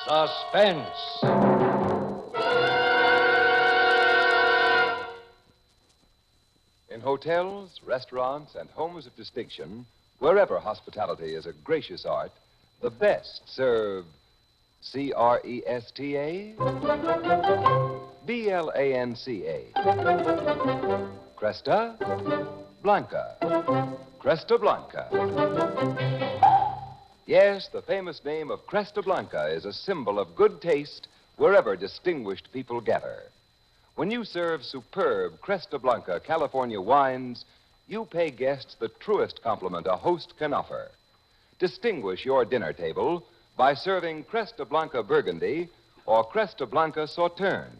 Suspense. In hotels, restaurants, and homes of distinction, wherever hospitality is a gracious art, the best serve Cresta, Blanca, Cresta Blanca, Cresta Blanca. Yes, the famous name of Cresta Blanca is a symbol of good taste wherever distinguished people gather. When you serve superb Cresta Blanca California wines, you pay guests the truest compliment a host can offer. Distinguish your dinner table by serving Cresta Blanca Burgundy or Cresta Blanca Sauterne,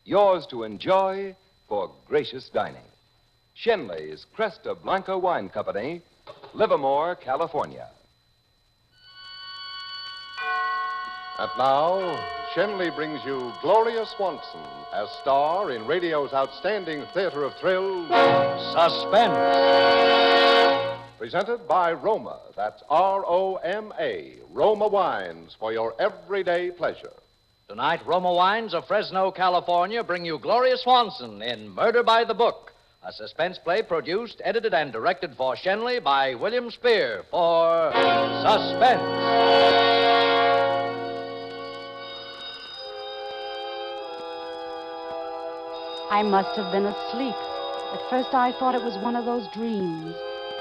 yours to enjoy for gracious dining. Shenley's Cresta Blanca Wine Company, Livermore, California. And now, Shenley brings you Gloria Swanson as star in radio's outstanding theater of thrills, Suspense. presented by Roma. That's Roma. Roma Wines for your everyday pleasure. Tonight, Roma Wines of Fresno, California bring you Gloria Swanson in Murder by the Book, a suspense play produced, edited, and directed for Shenley by William Spear for Suspense. I must have been asleep. At first I thought it was one of those dreams.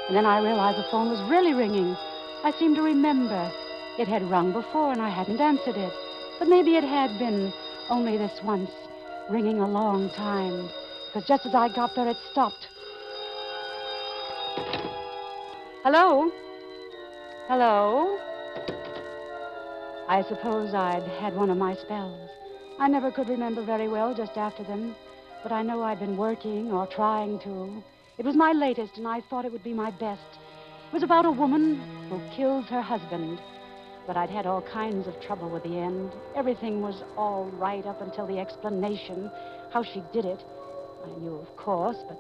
And then I realized the phone was really ringing. I seemed to remember. It had rung before and I hadn't answered it. But maybe it had been only this once, ringing a long time. Because just as I got there, it stopped. Hello? Hello? I suppose I'd had one of my spells. I never could remember very well just after them. But I know I'd been working or trying to. It was my latest, and I thought it would be my best. It was about a woman who kills her husband. But I'd had all kinds of trouble with the end. Everything was all right up until the explanation, how she did it. I knew, of course, but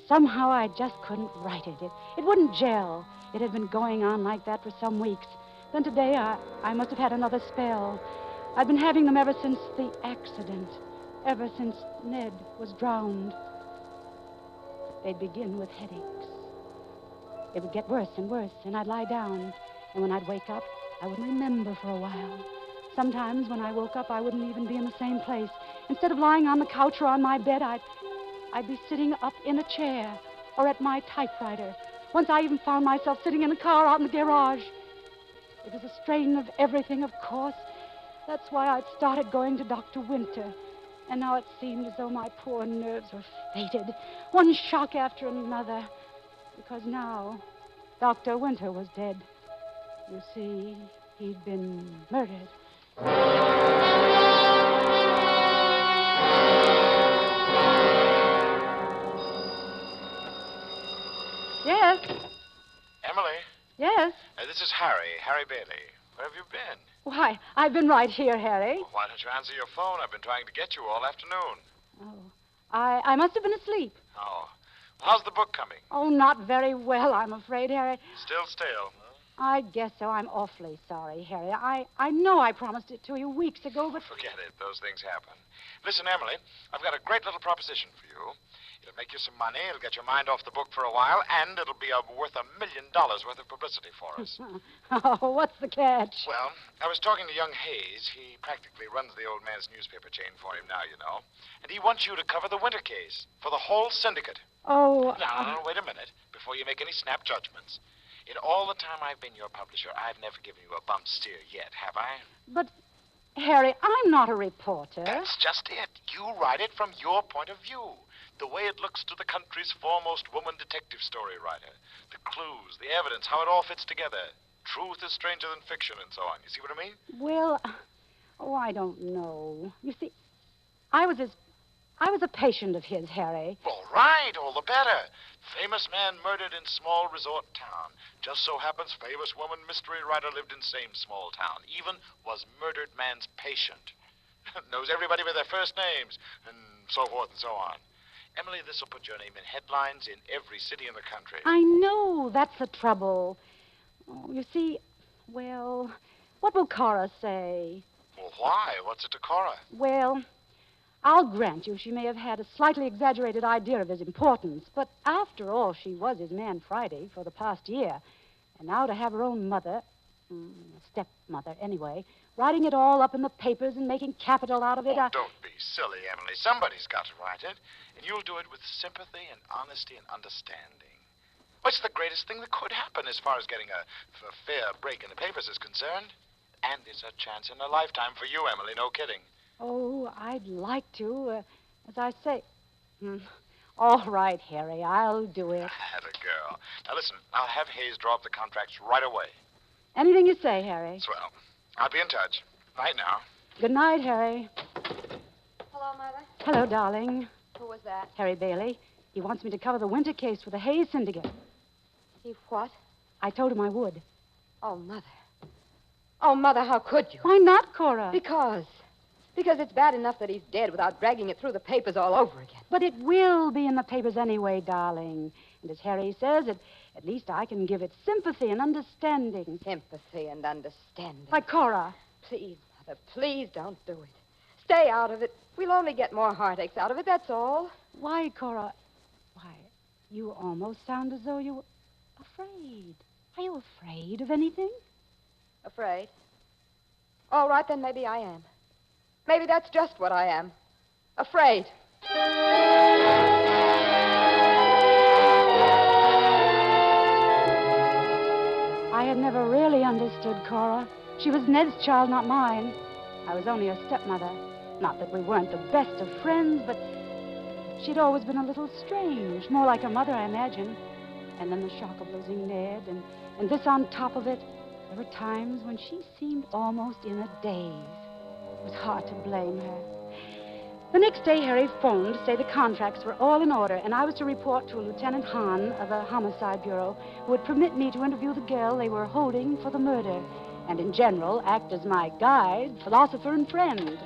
somehow I just couldn't write it. It wouldn't gel. It had been going on like that for some weeks. Then today, I must have had another spell. I'd been having them ever since the accident. Ever since Ned was drowned. They'd begin with headaches. It would get worse and worse, and I'd lie down. And when I'd wake up, I wouldn't remember for a while. Sometimes when I woke up, I wouldn't even be in the same place. Instead of lying on the couch or on my bed, I'd be sitting up in a chair or at my typewriter. Once I even found myself sitting in a car out in the garage. It was a strain of everything, of course. That's why I'd started going to Dr. Winter. And now it seemed as though my poor nerves were fated, one shock after another. Because now, Dr. Winter was dead. You see, he'd been murdered. Yes? Emily? Yes? This is Harry Bailey. Where have you been? Why, I've been right here, Harry. Well, why don't you answer your phone? I've been trying to get you all afternoon. Oh, I must have been asleep. Oh. Well, how's the book coming? Oh, not very well, I'm afraid, Harry. Still stale, huh? I guess so. I'm awfully sorry, Harry. I know I promised it to you weeks ago, but... Forget it. Those things happen. Listen, Emily, I've got a great little proposition for you. It'll make you some money, it'll get your mind off the book for a while, and it'll be worth $1 million worth of publicity for us. Oh, what's the catch? Well, I was talking to young Hayes. He practically runs the old man's newspaper chain for him now, you know. And he wants you to cover the Winter case for the whole syndicate. Oh... Now, wait a minute, before you make any snap judgments. In all the time I've been your publisher, I've never given you a bump steer yet, have I? But, Harry, I'm not a reporter. That's just it. You write it from your point of view. The way it looks to the country's foremost woman detective story writer. The clues, the evidence, how it all fits together. Truth is stranger than fiction and so on. You see what I mean? Well, I don't know. You see, I was a patient of his, Harry. All right, all the better. Famous man murdered in small resort town. Just so happens famous woman mystery writer lived in same small town. Even was murdered man's patient. Knows everybody by their first names, and so forth and so on. Emily, this will put your name in headlines in every city in the country. I know. That's the trouble. Oh, you see, well, what will Cora say? Well, Well, why? What's it to Cora? Well, I'll grant you she may have had a slightly exaggerated idea of his importance, but after all, she was his man Friday for the past year. And now to have her own mother, stepmother anyway, writing it all up in the papers and making capital out of it. Oh, don't be silly, Emily. Somebody's got to write it, and you'll do it with sympathy and honesty and understanding. What's the greatest thing that could happen as far as getting a fair break in the papers is concerned? And it's a chance in a lifetime for you, Emily, no kidding. Oh, I'd like to. As I say. All right, Harry, I'll do it. Had a girl. Now, listen, I'll have Hayes draw up the contracts right away. Anything you say, Harry. Swell. I'll be in touch. Night now. Good night, Harry. Hello, Mother. Hello, darling. Who was that? Harry Bailey. He wants me to cover the winter case for the Hayes Syndicate. He what? I told him I would. Oh, Mother. Oh, Mother, how could you? Why not, Cora? Because it's bad enough that he's dead without dragging it through the papers all over again. But it will be in the papers anyway, darling. And as Harry says, at least I can give it sympathy and understanding. Sympathy and understanding. Like Cora. Please, Mother, please don't do it. Stay out of it. We'll only get more heartaches out of it, that's all. Why, Cora? Why, you almost sound as though you were afraid. Are you afraid of anything? Afraid? All right, then maybe I am. Maybe that's just what I am. Afraid. I had never really understood Cora. She was Ned's child, not mine. I was only her stepmother. Not that we weren't the best of friends, but she'd always been a little strange. More like her mother, I imagine. And then the shock of losing Ned, and this on top of it. There were times when she seemed almost in a daze. It was hard to blame her. The next day, Harry phoned to say the contracts were all in order, and I was to report to Lieutenant Hahn of the Homicide Bureau, who would permit me to interview the girl they were holding for the murder, and in general act as my guide, philosopher, and friend.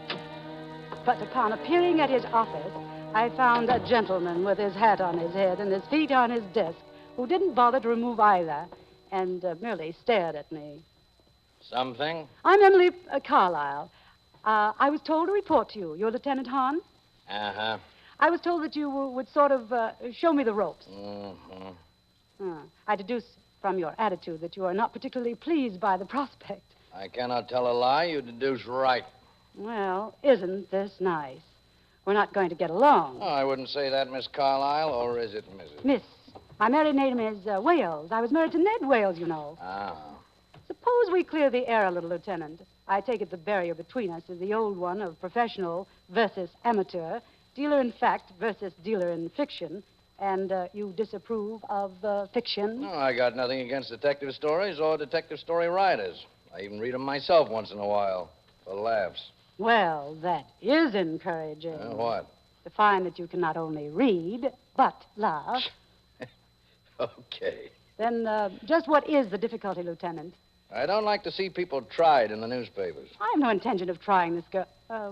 But upon appearing at his office, I found a gentleman with his hat on his head and his feet on his desk, who didn't bother to remove either, and merely stared at me. Something? I'm Emily Carlyle. I was told to report to you. You're Lieutenant Hahn? Uh-huh. I was told that you would sort of show me the ropes. Mm-hmm. I deduce from your attitude that you are not particularly pleased by the prospect. I cannot tell a lie. You deduce right. Well, isn't this nice? We're not going to get along. Oh, I wouldn't say that, Miss Carlyle, or is it Mrs.? Miss. My married name is Wales. I was married to Ned Wales, you know. Ah. Suppose we clear the air a little, Lieutenant. I take it the barrier between us is the old one of professional versus amateur, dealer in fact versus dealer in fiction, and you disapprove of fiction? No, I got nothing against detective stories or detective story writers. I even read them myself once in a while, for laughs. Well, that is encouraging. What? To find that you can not only read, but laugh. Okay. Then just what is the difficulty, Lieutenant? I don't like to see people tried in the newspapers. I have no intention of trying this girl.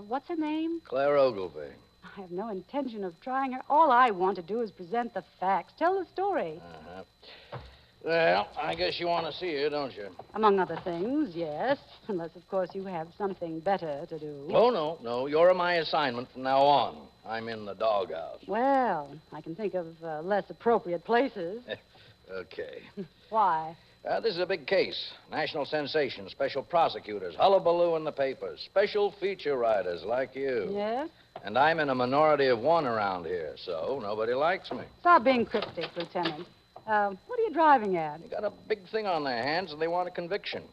What's her name? Claire Ogilvy. I have no intention of trying her. All I want to do is present the facts, tell the story. Uh-huh. Well, I guess you want to see her, don't you? Among other things, yes. Unless, of course, you have something better to do. Oh, no. You're my assignment from now on. I'm in the doghouse. Well, I can think of less appropriate places. Okay. Why? This is a big case. National sensation, special prosecutors, hullabaloo in the papers, special feature writers like you. Yes? And I'm in a minority of one around here, so nobody likes me. Stop being cryptic, Lieutenant. What are you driving at? They got a big thing on their hands, and they want a conviction.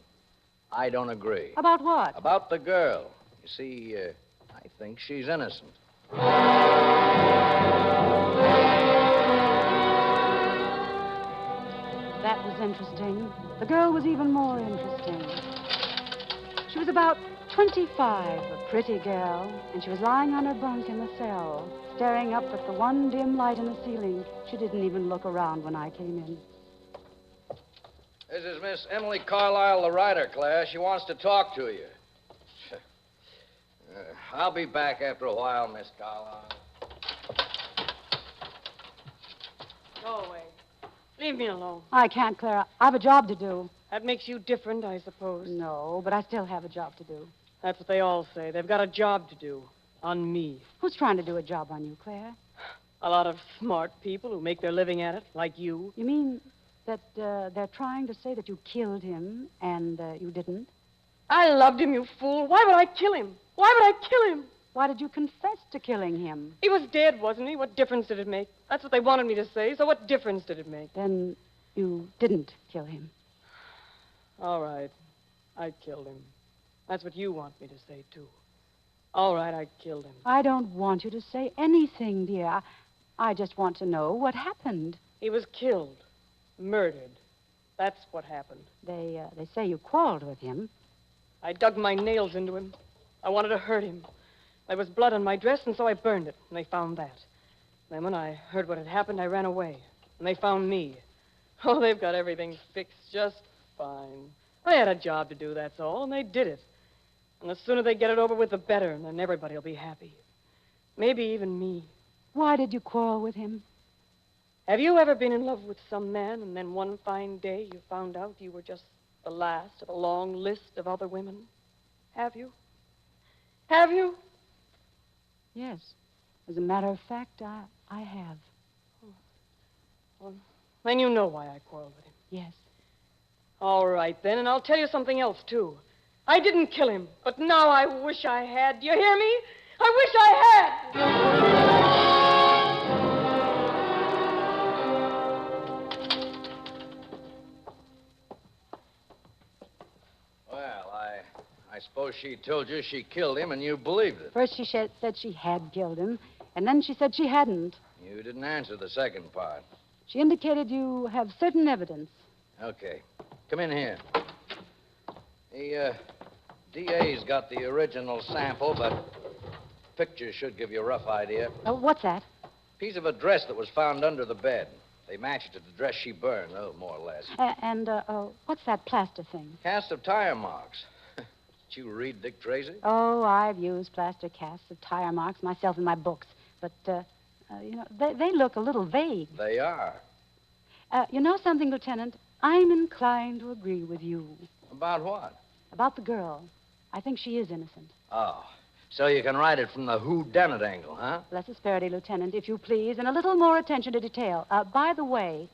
I don't agree. About what? About the girl. You see, I think she's innocent. That was interesting. The girl was even more interesting. She was about 25, a pretty girl, and she was lying on her bunk in the cell, staring up at the one dim light in the ceiling. She didn't even look around when I came in. This is Miss Emily Carlyle, the writer, Claire. She wants to talk to you. I'll be back after a while, Miss Carlyle. Go away. Leave me alone. I can't, Clara. I have a job to do. That makes you different, I suppose. No, but I still have a job to do. That's what they all say. They've got a job to do. On me. Who's trying to do a job on you, Claire? A lot of smart people who make their living at it, like you. You mean that they're trying to say that you killed him and you didn't? I loved him, you fool. Why would I kill him? Why would I kill him? Why did you confess to killing him? He was dead, wasn't he? What difference did it make? That's what they wanted me to say, so what difference did it make? Then you didn't kill him. All right. I killed him. That's what you want me to say, too. All right, I killed him. I don't want you to say anything, dear. I just want to know what happened. He was killed. Murdered. That's what happened. They say you quarreled with him. I dug my nails into him. I wanted to hurt him. There was blood on my dress, and so I burned it, and they found that. Then when I heard what had happened, I ran away, and they found me. Oh, they've got everything fixed just fine. They had a job to do, that's all, and they did it. And the sooner they get it over with, the better, and then everybody will be happy. Maybe even me. Why did you quarrel with him? Have you ever been in love with some man, and then one fine day you found out you were just the last of a long list of other women? Have you? Have you? Yes. As a matter of fact, I have. Well, then you know why I quarreled with him. Yes. All right, then, and I'll tell you something else, too. I didn't kill him, but now I wish I had. Do you hear me? I wish I had! Well, I suppose she told you she killed him and you believed it. First she said she had killed him, and then she said she hadn't. You didn't answer the second part. She indicated you have certain evidence. Okay. Come in here. The DA's got the original sample, but pictures should give you a rough idea. What's that? Piece of a dress that was found under the bed. They match it to the dress she burned, more or less. What's that plaster thing? Cast of tire marks. Did you read Dick Tracy? Oh, I've used plaster casts of tire marks myself in my books. But, they look a little vague. They are. You know something, Lieutenant? I'm inclined to agree with you. About what? About the girl. I think she is innocent. Oh, so you can write it from the whodunit angle, huh? Less asperity, Lieutenant, if you please, and a little more attention to detail. By the way,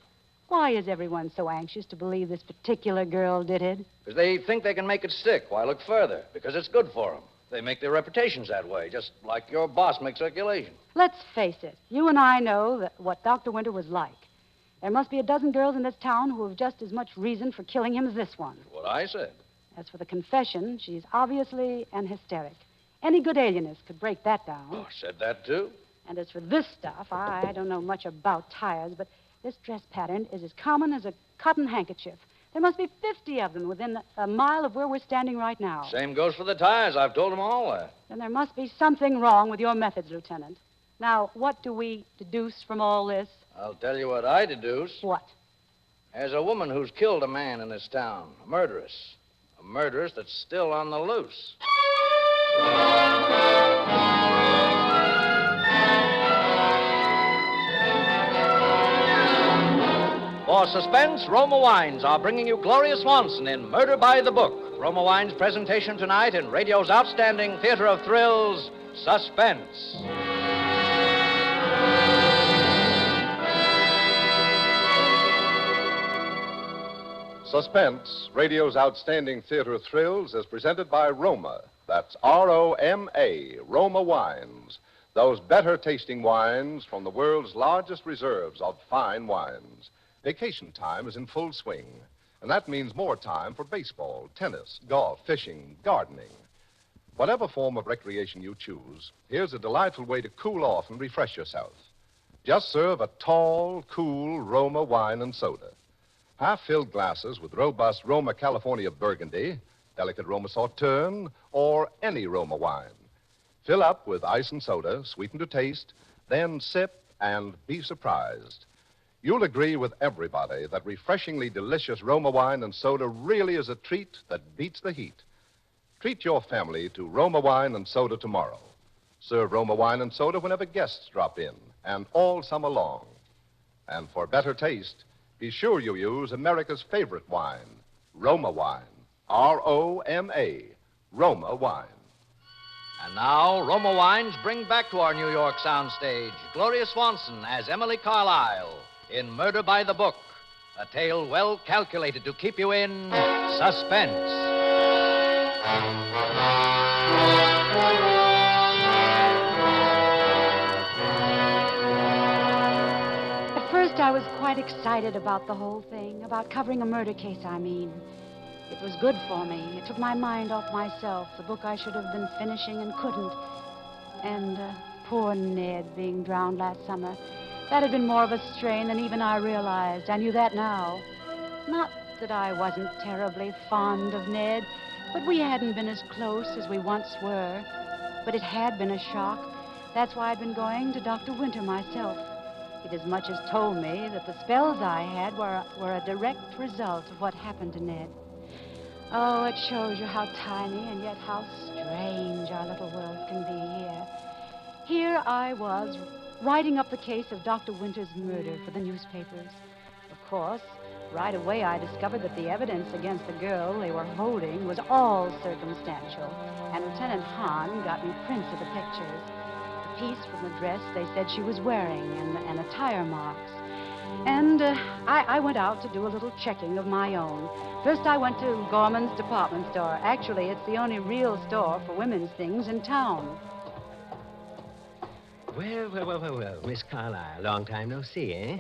why is everyone so anxious to believe this particular girl did it? Because they think they can make it stick. Why look further? Because it's good for them. They make their reputations that way, just like your boss makes circulation. Let's face it. You and I know what Dr. Winter was like. There must be a dozen girls in this town who have just as much reason for killing him as this one. That's what I said. As for the confession, she's obviously an hysteric. Any good alienist could break that down. Oh, said that too? And as for this stuff, I don't know much about tires, but this dress pattern is as common as a cotton handkerchief. There must be 50 of them within a mile of where we're standing right now. Same goes for the tires. I've told them all that. Then there must be something wrong with your methods, Lieutenant. Now, what do we deduce from all this? I'll tell you what I deduce. What? There's a woman who's killed a man in this town. A murderess. A murderess that's still on the loose. For Suspense, Roma Wines are bringing you Gloria Swanson in Murder by the Book. Roma Wines' presentation tonight in radio's outstanding theater of thrills, Suspense. Suspense, radio's outstanding theater of thrills, is presented by Roma. That's Roma, Roma Wines. Those better-tasting wines from the world's largest reserves of fine wines. Vacation time is in full swing, and that means more time for baseball, tennis, golf, fishing, gardening. Whatever form of recreation you choose, here's a delightful way to cool off and refresh yourself. Just serve a tall, cool Roma wine and soda. Half-filled glasses with robust Roma California Burgundy, delicate Roma Sauterne, or any Roma wine. Fill up with ice and soda, sweeten to taste, then sip and be surprised. You'll agree with everybody that refreshingly delicious Roma wine and soda really is a treat that beats the heat. Treat your family to Roma wine and soda tomorrow. Serve Roma wine and soda whenever guests drop in, and all summer long. And for better taste, be sure you use America's favorite wine, Roma wine. Roma, Roma wine. And now, Roma Wines bring back to our New York soundstage Gloria Swanson as Emily Carlyle in Murder by the Book, a tale well calculated to keep you in suspense. At first, I was quite excited about the whole thing, about covering a murder case, I mean. It was good for me. It took my mind off myself, the book I should have been finishing and couldn't. And poor Ned being drowned last summer. That had been more of a strain than even I realized. I knew that now. Not that I wasn't terribly fond of Ned, but we hadn't been as close as we once were. But it had been a shock. That's why I'd been going to Dr. Winter myself. He'd as much as told me that the spells I had were a direct result of what happened to Ned. Oh, it shows you how tiny and yet how strange our little world can be here. Here I was, writing up the case of Dr. Winter's murder for the newspapers. Of course, right away I discovered that the evidence against the girl they were holding was all circumstantial, and Lieutenant Hahn got me prints of the pictures. The piece from the dress they said she was wearing, and the tire marks. And I went out to do a little checking of my own. First, I went to Gorman's department store. Actually, it's the only real store for women's things in town. Well, Miss Carlyle, long time no see, eh?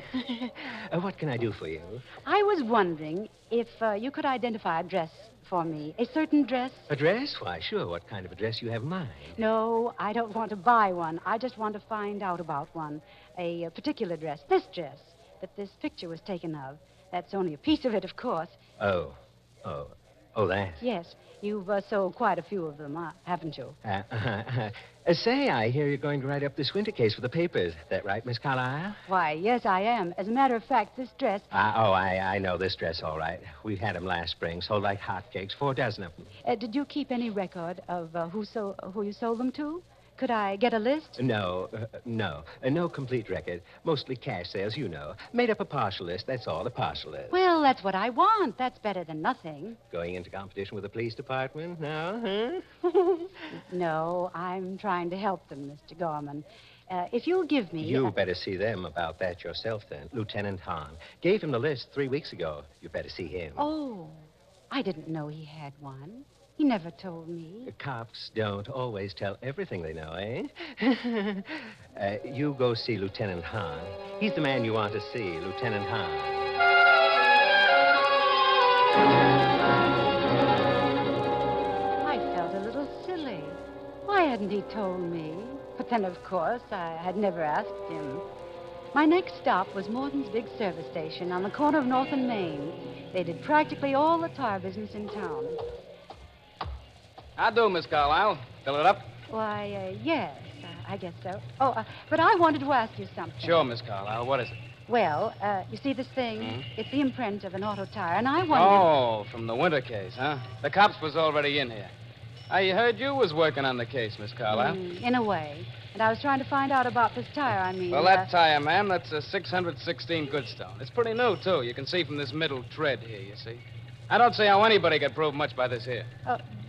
What can I do for you? I was wondering if you could identify a dress for me. A certain dress? A dress? Why, sure. What kind of a dress you have in mind? No, I don't want to buy one. I just want to find out about one. A particular dress. This dress that this picture was taken of. That's only a piece of it, of course. Oh, that. Yes. You've sold quite a few of them, haven't you? Say, I hear you're going to write up this winter case for the papers. That right, Miss Carlyle? Why, yes, I am. As a matter of fact, this dress... I know this dress, all right. We had them last spring, sold like hotcakes, 4 dozen of them. Did you keep any record of who you sold them to? Could I get a list? No. No complete record. Mostly cash sales, you know. Made up a partial list, that's all, a partial list. Well, that's what I want. That's better than nothing. Going into competition with the police department now, huh? No, I'm trying to help them, Mr. Gorman. If you'll give me... You better see them about that yourself, then. Lieutenant Hahn. Gave him the list 3 weeks ago. You better see him. Oh, I didn't know he had one. He never told me. Cops don't always tell everything they know, eh? You go see Lieutenant Hahn. He's the man you want to see, Lieutenant Hahn. I felt a little silly. Why hadn't he told me? But then, of course, I had never asked him. My next stop was Morton's big service station on the corner of North and Main. They did practically all the tire business in town. How'd do, Miss Carlyle? Fill it up? Why, yes, I guess so. Oh, but I wanted to ask you something. Sure, Miss Carlyle. What is it? Well, you see this thing? Hmm? It's the imprint of an auto tire, and I wondered... Oh, from the winter case, huh? The cops was already in here. I heard you was working on the case, Miss Carlyle. In a way. And I was trying to find out about this tire, I mean... Well, that tire, ma'am, that's a 616 Goodstone. It's pretty new, too. You can see from this middle tread here, you see. I don't see how anybody could prove much by this here.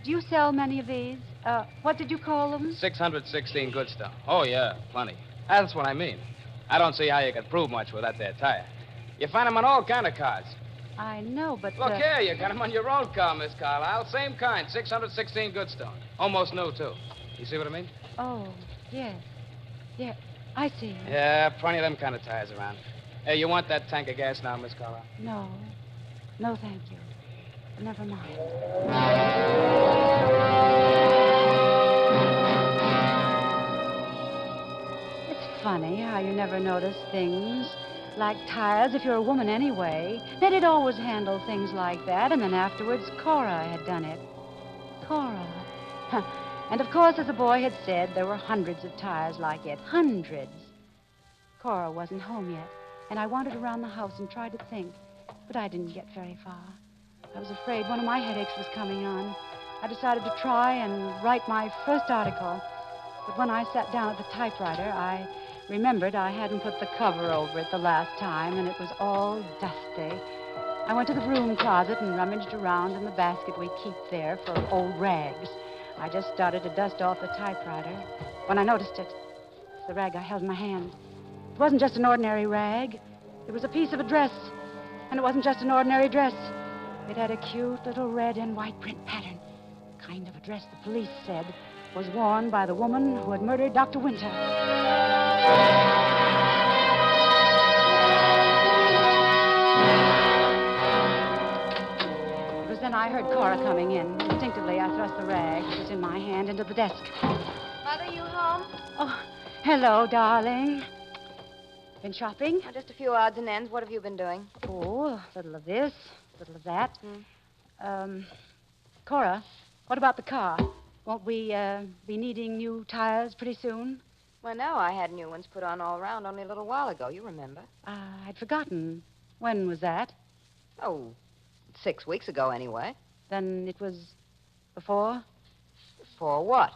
Do you sell many of these? What did you call them? 616 Goodstone. Oh, yeah, plenty. That's what I mean. I don't see how you could prove much with that there tire. You find them on all kind of cars. I know, but... Look here, you got them on your own car, Miss Carlyle. Same kind, 616 Goodstone. Almost new, too. You see what I mean? Oh, yes. Yeah, I see. Yeah, plenty of them kind of tires around. Hey, you want that tank of gas now, Miss Carlyle? No. No, thank you. Never mind. It's funny how you never notice things like tires if you're a woman anyway. Ned had always handled things like that, and then afterwards Cora had done it. Cora. And of course, as the boy had said, there were hundreds of tires like it. Hundreds. Cora wasn't home yet, and I wandered around the house and tried to think, but I didn't get very far. I was afraid one of my headaches was coming on. I decided to try and write my first article. But when I sat down at the typewriter, I remembered I hadn't put the cover over it the last time, and it was all dusty. I went to the broom closet and rummaged around in the basket we keep there for old rags. I just started to dust off the typewriter when I noticed it. It's the rag I held in my hand. It wasn't just an ordinary rag. It was a piece of a dress. And it wasn't just an ordinary dress. It had a cute little red and white print pattern. The kind of a dress the police said was worn by the woman who had murdered Dr. Winter. It was then I heard Cora coming in. Instinctively, I thrust the rag that was in my hand into the desk. Mother, you home? Oh, hello, darling. Been shopping? Oh, just a few odds and ends. What have you been doing? Oh, a little of this, a little of that. Cora, what about the car? Won't we be needing new tires pretty soon? Well, no, I had new ones put on all around only a little while ago. You remember? I'd forgotten. When was that? Oh, 6 weeks ago, anyway. Then it was before For what?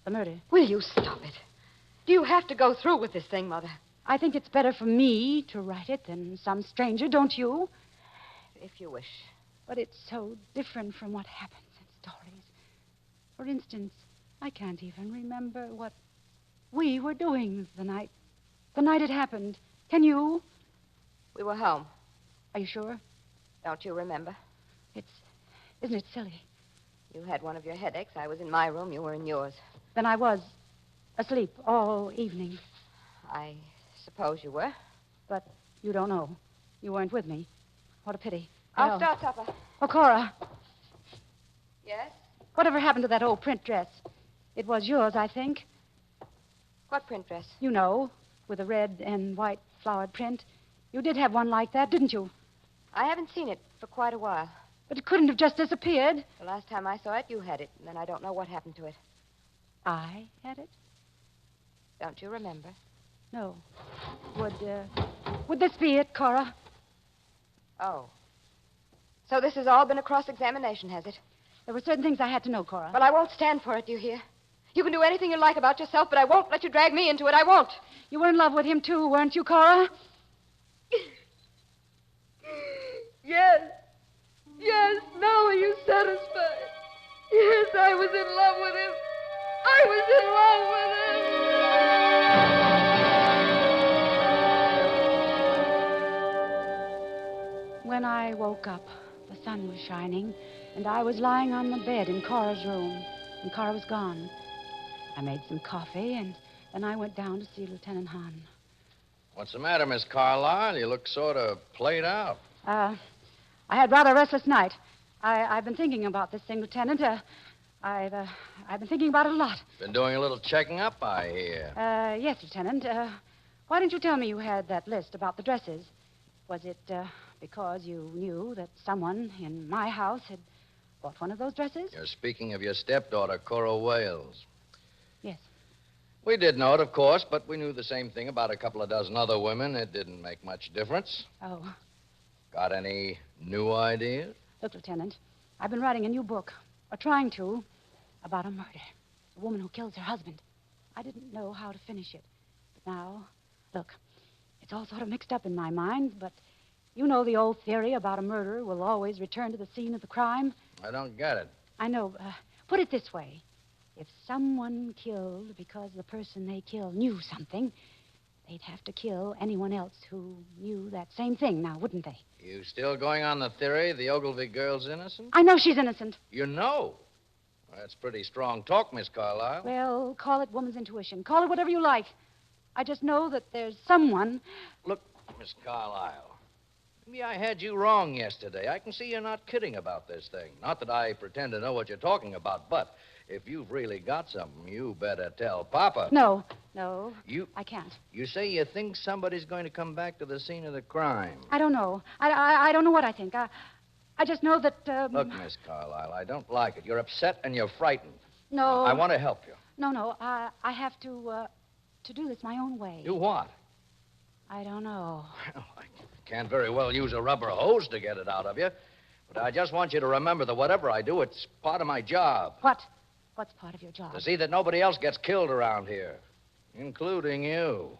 the murder. Will you stop it? Do you have to go through with this thing, Mother? I think it's better for me to write it than some stranger, don't you? If you wish. But it's so different from what happens in stories. For instance, I can't even remember what we were doing the night it happened. Can you? We were home. Are you sure? Don't you remember? Isn't it silly? You had one of your headaches. I was in my room. You were in yours. Then I was asleep all evening. I suppose you were. But you don't know. You weren't with me. What a pity. I'll start supper. Oh, Cora, Yes? whatever happened to that old print dress? It was yours, I think. What print dress? You know, with a red and white flowered print. You did have one like that, didn't you? I haven't seen it for quite a while. But it couldn't have just disappeared. The last time I saw it, you had it, and then I don't know what happened to it. I had it? Don't you remember? No. Would this be it, Cora? Oh. So this has all been a cross-examination, has it? There were certain things I had to know, Cora. Well, I won't stand for it, do you hear? You can do anything you like about yourself, but I won't let you drag me into it. I won't. You were in love with him, too, weren't you, Cora? Yes. Yes. Now are you satisfied? Yes, I was in love with him. I was in love with him. When I woke up, the sun was shining, and I was lying on the bed in Cora's room, and Cora was gone. I made some coffee, and then I went down to see Lieutenant Hahn. What's the matter, Miss Carlyle? You look sort of played out. I had rather a restless night. I've been thinking about this thing, Lieutenant. I've been thinking about it a lot. Been doing a little checking up, I hear. Yes, Lieutenant. Why didn't you tell me you had that list about the dresses? Was it because you knew that someone in my house had bought one of those dresses? You're speaking of your stepdaughter, Cora Wales. Yes. We did know it, of course, but we knew the same thing about a couple of dozen other women. It didn't make much difference. Oh. Got any new ideas? Look, Lieutenant, I've been writing a new book, or trying to, about a murder. A woman who kills her husband. I didn't know how to finish it. But now, look, it's all sort of mixed up in my mind, but you know the old theory about a murderer will always return to the scene of the crime. I don't get it. I know. Put it this way. If someone killed because the person they killed knew something, they'd have to kill anyone else who knew that same thing now, wouldn't they? You still going on the theory the Ogilvy girl's innocent? I know she's innocent. You know? That's pretty strong talk, Miss Carlyle. Well, call it woman's intuition. Call it whatever you like. I just know that there's someone. Look, Miss Carlyle, maybe I had you wrong yesterday. I can see you're not kidding about this thing. Not that I pretend to know what you're talking about, but if you've really got something, you better tell Papa. No, I can't. You say you think somebody's going to come back to the scene of the crime. I don't know. I don't know what I think. I just know that. Look, Miss Carlyle, I don't like it. You're upset and you're frightened. No. I want to help you. No. I have to do this my own way. Do what? I don't know. Well, I can't very well use a rubber hose to get it out of you. But I just want you to remember that whatever I do, it's part of my job. What? What's part of your job? To see that nobody else gets killed around here, including you.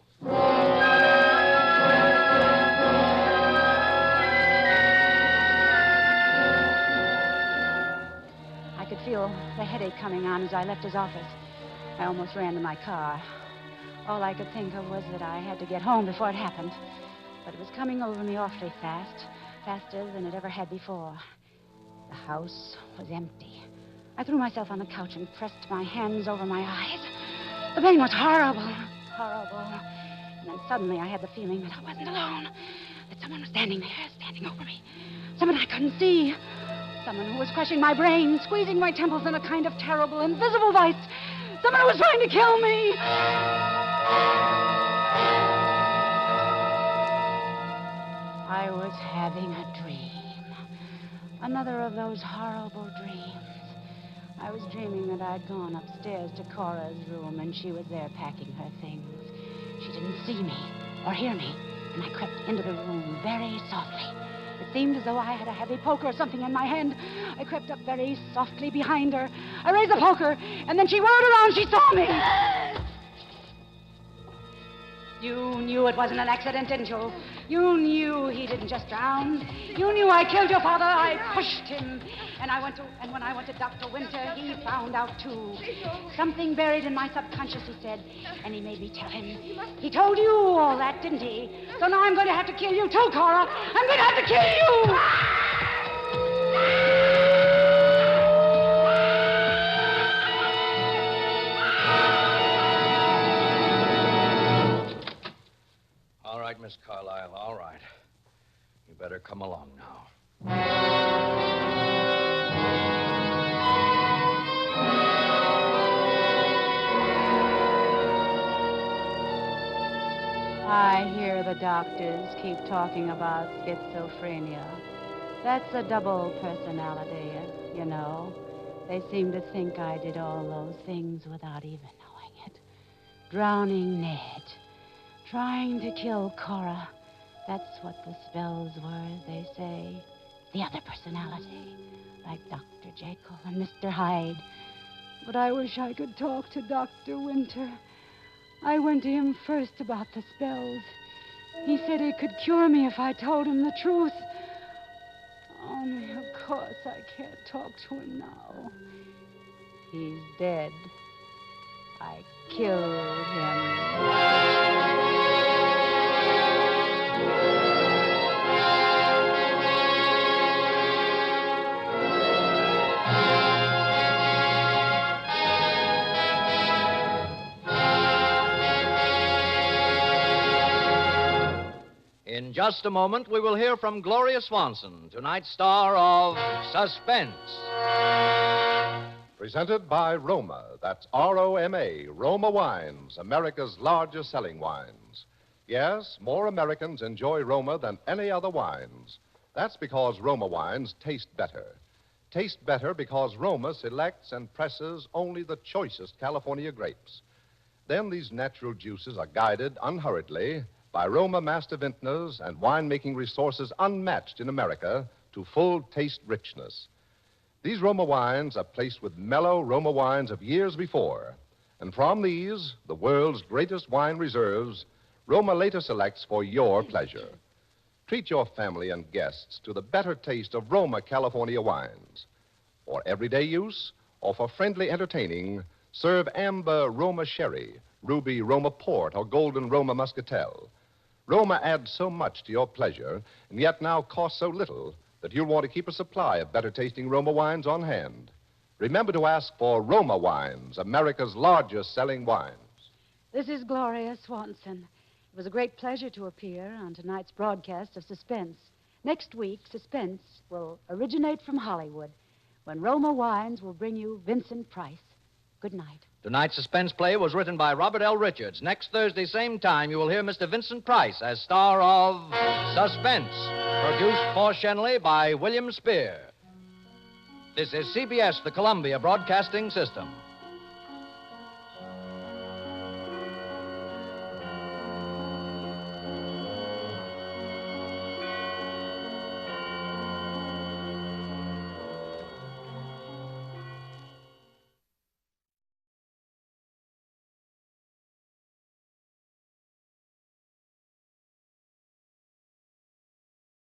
I could feel the headache coming on as I left his office. I almost ran to my car. All I could think of was that I had to get home before it happened. But it was coming over me awfully fast, faster than it ever had before. The house was empty. I threw myself on the couch and pressed my hands over my eyes. The pain was horrible, horrible. And then suddenly I had the feeling that I wasn't alone, that someone was standing there, standing over me. Someone I couldn't see. Someone who was crushing my brain, squeezing my temples in a kind of terrible, invisible vice. Someone who was trying to kill me. I was having a dream. Another of those horrible dreams. I was dreaming that I'd gone upstairs to Cora's room, and she was there packing her things. She didn't see me or hear me, and I crept into the room very softly. It seemed as though I had a heavy poker or something in my hand. I crept up very softly behind her. I raised the poker, and then she whirled around. She saw me. You knew it wasn't an accident, didn't you? You knew he didn't just drown. You knew I killed your father. I pushed him. And when I went to Dr. Winter, he found out, too. Something buried in my subconscious, he said. And he made me tell him. He told you all that, didn't he? So now I'm going to have to kill you, too, Cora. I'm going to have to kill you! All right, Miss Carlyle, all right. You better come along now. I hear the doctors keep talking about schizophrenia. That's a double personality, you know. They seem to think I did all those things without even knowing it. Drowning Ned. Trying to kill Cora. That's what the spells were, they say. The other personality. Like Dr. Jekyll and Mr. Hyde. But I wish I could talk to Dr. Winter. I went to him first about the spells. He said he could cure me if I told him the truth. Only, of course, I can't talk to him now. He's dead. I killed him. In just a moment, we will hear from Gloria Swanson, tonight's star of Suspense. Presented by Roma. That's R-O-M-A, Roma Wines, America's largest selling wines. Yes, more Americans enjoy Roma than any other wines. That's because Roma wines taste better. Taste better because Roma selects and presses only the choicest California grapes. Then these natural juices are guided unhurriedly by Roma master vintners and winemaking resources unmatched in America to full taste richness. These Roma wines are placed with mellow Roma wines of years before. And from these, the world's greatest wine reserves, Roma later selects for your pleasure. Treat your family and guests to the better taste of Roma California wines. For everyday use or for friendly entertaining, serve amber Roma sherry, ruby Roma port, or golden Roma muscatel. Roma adds so much to your pleasure, and yet now costs so little that you'll want to keep a supply of better-tasting Roma wines on hand. Remember to ask for Roma Wines, America's largest selling wines. This is Gloria Swanson. It was a great pleasure to appear on tonight's broadcast of Suspense. Next week, Suspense will originate from Hollywood, when Roma Wines will bring you Vincent Price. Good night. Tonight's suspense play was written by Robert L. Richards. Next Thursday, same time, you will hear Mr. Vincent Price as star of Suspense, produced for Shenley by William Spear. This is CBS, the Columbia Broadcasting System.